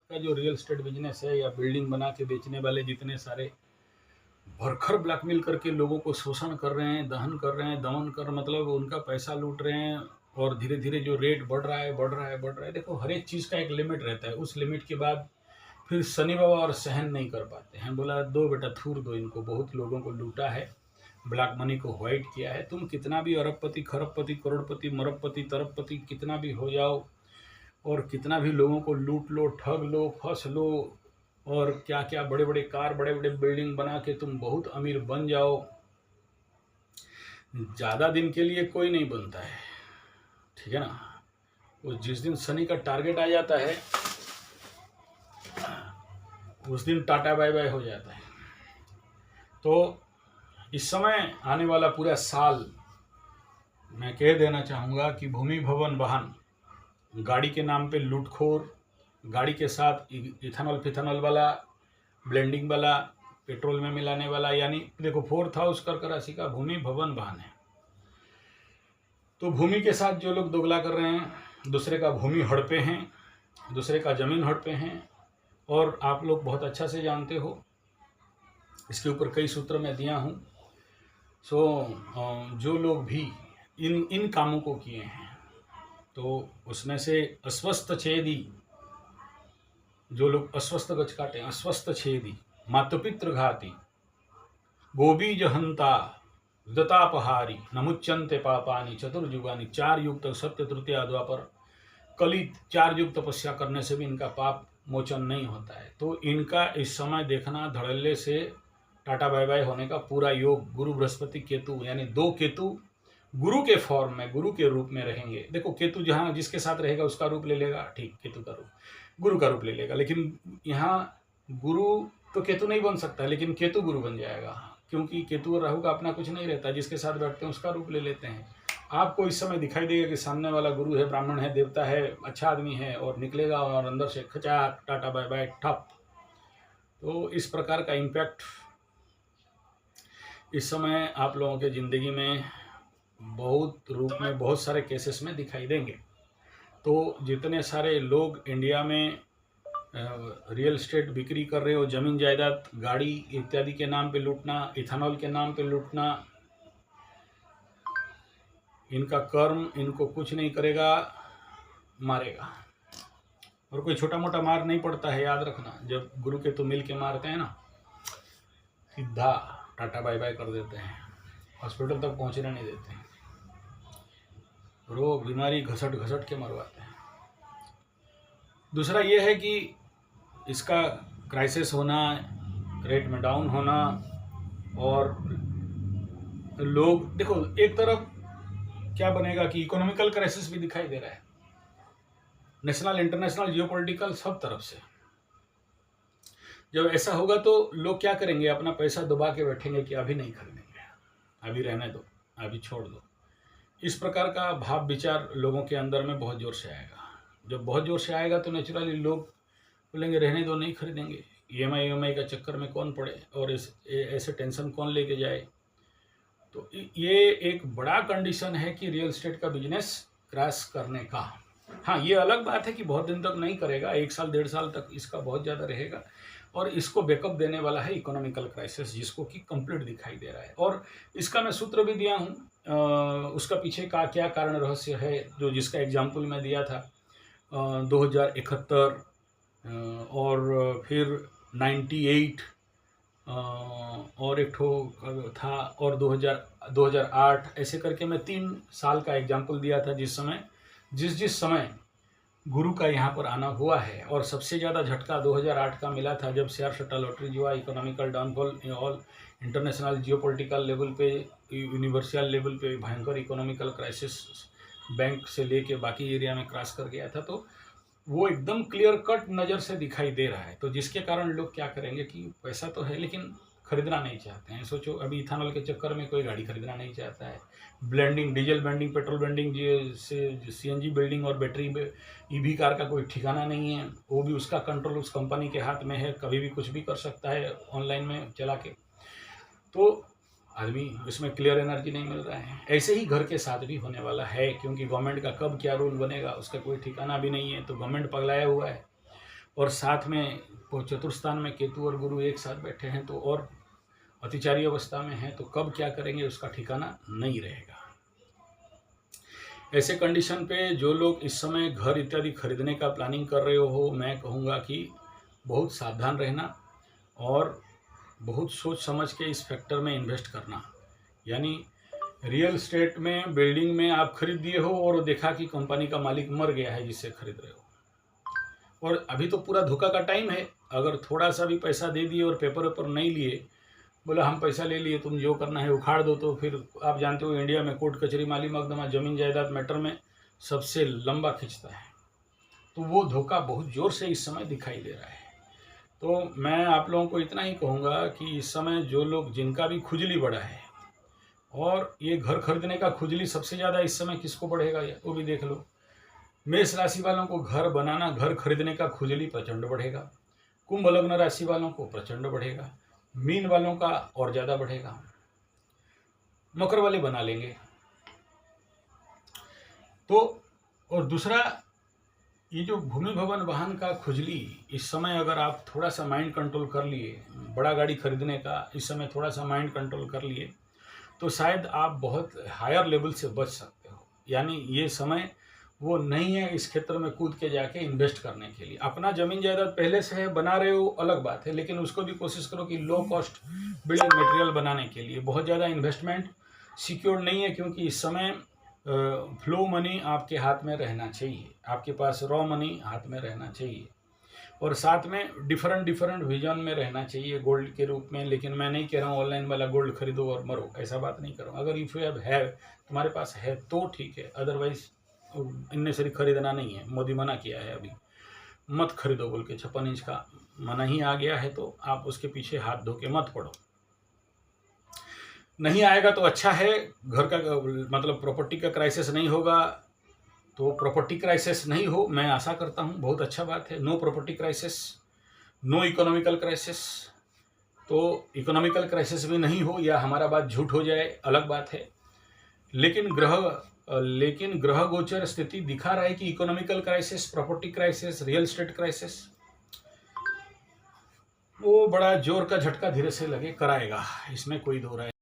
का जो real estate business है या बिल्डिंग बना के बेचने वाले जितने सारे भरखर ब्लैकमेल करके लोगों को शोषण कर रहे हैं, दहन कर रहे हैं, दमन कर मतलब उनका पैसा लूट रहे हैं और धीरे धीरे जो रेट बढ़ रहा है बढ़ रहा है बढ़ रहा है। देखो हर एक चीज़ का एक लिमिट रहता है, उस लिमिट के बाद फिर शनि बाबा और सहन नहीं कर पाते हैं। बोला दो बेटा थूर दो इनको, बहुत लोगों को लूटा है, ब्लैक मनी को वाइट किया है। तुम कितना भी अरबपति खरबपति करोड़पति मरबपति तरबपति कितना भी हो जाओ और कितना भी लोगों को लूट लो, ठग लो, फंस लो और क्या क्या बड़े बड़े कार बड़े बड़े बिल्डिंग बना के तुम बहुत अमीर बन जाओ, ज़्यादा दिन के लिए कोई नहीं बनता है, ठीक है ना। वो जिस दिन शनि का टारगेट आ जाता है उस दिन टाटा बाय बाय हो जाता है। तो इस समय आने वाला पूरा साल मैं कह देना चाहूँगा कि भूमि भवन वाहन, गाड़ी के नाम पे लूटखोर, गाड़ी के साथ इथेनॉल फिथेनॉल वाला, ब्लेंडिंग वाला, पेट्रोल में मिलाने वाला, यानी देखो 4th हाउस कर्क राशि का भूमि भवन वाहन है। तो भूमि के साथ जो लोग दोगला कर रहे हैं, दूसरे का भूमि हड़पे हैं, दूसरे का जमीन हड़पे हैं, और आप लोग बहुत अच्छा से जानते हो, इसके ऊपर कई सूत्र मैं दिया हूँ। जो लोग भी इन कामों को किए हैं तो उसमें से अस्वस्थ छेदी, जो लोग अस्वस्थ गच काटे, अस्वस्थ छेदी, मातपित्र घाती, गोबीज हंता, दतापहारी, नमुच्यंते पापानी चतुर्युगानी, 4 युग तक सत्य तृतीया द्वापर कलित 4 युग तपस्या करने से भी इनका पाप मोचन नहीं होता है। तो इनका इस समय देखना धड़ल्ले से टाटा बाय बाय होने का पूरा योग, गुरु बृहस्पति केतु, यानी 2 केतु गुरु के फॉर्म में, गुरु के रूप में रहेंगे। देखो केतु जहाँ जिसके साथ रहेगा उसका रूप ले लेगा, ठीक, केतु का रूप गुरु का रूप ले लेगा, लेकिन यहाँ गुरु तो केतु नहीं बन सकता, लेकिन केतु गुरु बन जाएगा, क्योंकि केतु और राहु का अपना कुछ नहीं रहता, जिसके साथ बैठते हैं उसका रूप ले लेते हैं। आपको इस समय दिखाई देगा कि सामने वाला गुरु है, ब्राह्मण है, देवता है, अच्छा आदमी है, और निकलेगा और अंदर से खचाक टाटा बाय बाय ठप। तो इस प्रकार का इम्पैक्ट इस समय आप लोगों के ज़िंदगी में बहुत रूप में, बहुत सारे केसेस में दिखाई देंगे। तो जितने सारे लोग इंडिया में रियल एस्टेट बिक्री कर रहे हो, ज़मीन जायदाद गाड़ी इत्यादि के नाम पे लूटना, इथेनॉल के नाम पे लूटना, इनका कर्म इनको कुछ नहीं करेगा, मारेगा। और कोई छोटा मोटा मार नहीं पड़ता है, याद रखना। जब गुरु के तो मिल के मारते हैं ना, सीधा टाटा बाय बाय कर देते हैं, हॉस्पिटल तक पहुंचने नहीं देते हैं, रोग बीमारी घसट घसट के मरवाते हैं। दूसरा ये है कि इसका क्राइसिस होना, रेट में डाउन होना, और लोग देखो एक तरफ क्या बनेगा कि इकोनॉमिकल क्राइसिस भी दिखाई दे रहा है, नेशनल इंटरनेशनल जियोपॉलिटिकल सब तरफ से। जब ऐसा होगा तो लोग क्या करेंगे, अपना पैसा दबा के बैठेंगे कि अभी नहीं खरीदेंगे, अभी रहने दो, अभी छोड़ दो। इस प्रकार का भाव विचार लोगों के अंदर में बहुत जोर से आएगा। जब बहुत जोर से आएगा तो नेचुरली लोग बोलेंगे रहने दो, नहीं खरीदेंगे, ईएमआई का चक्कर में कौन पड़े और ऐसे टेंशन कौन लेके जाए। तो ये एक बड़ा कंडीशन है कि रियल एस्टेट का बिजनेस क्रैश करने का। हाँ, ये अलग बात है कि बहुत दिन तक नहीं करेगा, 1 साल 1.5 साल तक इसका बहुत ज़्यादा रहेगा, और इसको बैकअप देने वाला है इकोनॉमिकल क्राइसिस, जिसको कि कंप्लीट दिखाई दे रहा है। और इसका मैं सूत्र भी दिया हूँ, उसका पीछे का क्या कारण रहस्य है, जो जिसका एग्जाम्पल मैं दिया था 2071 और फिर 98 और एक ठो था, और 2008, ऐसे करके मैं 3 साल का एग्जाम्पल दिया था, जिस समय गुरु का यहाँ पर आना हुआ है। और सबसे ज़्यादा झटका 2008 का मिला था, जब शेयर सट्टा लॉटरी जो है, economical downfall all international geopolitical level पे, यूनिवर्सल लेवल पे भयंकर इकोनॉमिकल क्राइसिस बैंक से लेके बाकी एरिया में क्रॉस कर गया था। तो वो एकदम क्लियर कट नज़र से दिखाई दे रहा है। तो जिसके कारण लोग क्या करेंगे कि पैसा तो है लेकिन खरीदना नहीं चाहते हैं। सोचो अभी इथेनॉल के चक्कर में कोई गाड़ी खरीदना नहीं चाहता है, blending, diesel blending, petrol blending से सीएनजी बिल्डिंग और बैटरी ईवी कार का कोई ठिकाना नहीं है। वो भी उसका कंट्रोल उस कंपनी के हाथ में है, कभी भी कुछ भी कर सकता है ऑनलाइन में चला के। तो आदमी इसमें क्लियर एनर्जी नहीं मिल रहा है। ऐसे ही घर के साथ भी होने वाला है, क्योंकि गवर्नमेंट का कब क्या रूल बनेगा उसका कोई ठिकाना भी नहीं है। तो गवर्नमेंट पगलाया हुआ है, और साथ में वो चतुर्थ स्थान में केतु और गुरु एक साथ बैठे हैं तो और अतिचारी अवस्था में हैं, तो कब क्या करेंगे उसका ठिकाना नहीं रहेगा। ऐसे कंडीशन पे जो लोग इस समय घर इत्यादि खरीदने का प्लानिंग कर रहे हो, मैं कहूँगा कि बहुत सावधान रहना और बहुत सोच समझ के इस फैक्टर में इन्वेस्ट करना। यानी रियल एस्टेट में, बिल्डिंग में आप खरीद दिए हो और देखा कि कंपनी का मालिक मर गया है जिससे खरीद रहे हो, और अभी तो पूरा धोखा का टाइम है। अगर थोड़ा सा भी पैसा दे दिए और पेपर नहीं लिए, बोला हम पैसा ले लिए, तुम जो करना है उखाड़ दो, तो फिर आप जानते हो इंडिया में कोर्ट कचहरी माली मुकदमा ज़मीन जायदाद मैटर में सबसे लंबा खींचता है। तो वो धोखा बहुत ज़ोर से इस समय दिखाई दे रहा है। तो मैं आप लोगों को इतना ही कहूँगा कि इस समय जो लोग, जिनका भी खुजली बढ़ा है, और ये घर खरीदने का खुजली सबसे ज़्यादा इस समय किसको बढ़ेगा वो भी देख लो। मेष राशि वालों को घर बनाना, घर खरीदने का खुजली प्रचंड बढ़ेगा। कुंभ लग्न राशि वालों को प्रचंड बढ़ेगा। मीन वालों का और ज़्यादा बढ़ेगा। मकर वाले बना लेंगे। तो और दूसरा, ये जो भूमि भवन वाहन का खुजली, इस समय अगर आप थोड़ा सा माइंड कंट्रोल कर लिए, बड़ा गाड़ी खरीदने का इस समय थोड़ा सा माइंड कंट्रोल कर लिए, तो शायद आप बहुत हायर लेवल से बच सकते हो। यानी ये समय वो नहीं है इस क्षेत्र में कूद के जाके इन्वेस्ट करने के लिए। अपना ज़मीन जायदाद पहले से है, बना रहे हो, अलग बात है, लेकिन उसको भी कोशिश करो कि लो कॉस्ट बिल्डिंग मटेरियल बनाने के लिए बहुत ज़्यादा इन्वेस्टमेंट सिक्योर नहीं है, क्योंकि इस समय फ्लो मनी आपके हाथ में रहना चाहिए, आपके पास रॉ मनी हाथ में रहना चाहिए, और साथ में डिफरेंट विजन में रहना चाहिए गोल्ड के रूप में। लेकिन मैं नहीं कह रहा हूँ ऑनलाइन वाला गोल्ड खरीदो और मरो, ऐसा बात नहीं कर रहा हूँ। अगर इफ़ यू है, तुम्हारे पास है तो ठीक है, अदरवाइज इनने से खरीदना नहीं है। मोदी मना किया है अभी, मत खरीदो बोल के, 56 इंच का मना ही आ गया है, तो आप उसके पीछे हाथ धो के मत पड़ो। नहीं आएगा तो अच्छा है, घर का मतलब प्रॉपर्टी का क्राइसिस नहीं होगा, तो प्रॉपर्टी क्राइसिस नहीं हो, मैं आशा करता हूँ, बहुत अच्छा बात है। No property crisis, no economical crisis. तो इकोनॉमिकल क्राइसिस भी नहीं हो या हमारा बात झूठ हो जाए, अलग बात है। लेकिन ग्रह गोचर स्थिति दिखा रहा है कि economical crisis, property crisis, real estate crisis, वो बड़ा जोर का झटका धीरे से लगे कराएगा, इसमें कोई दो राय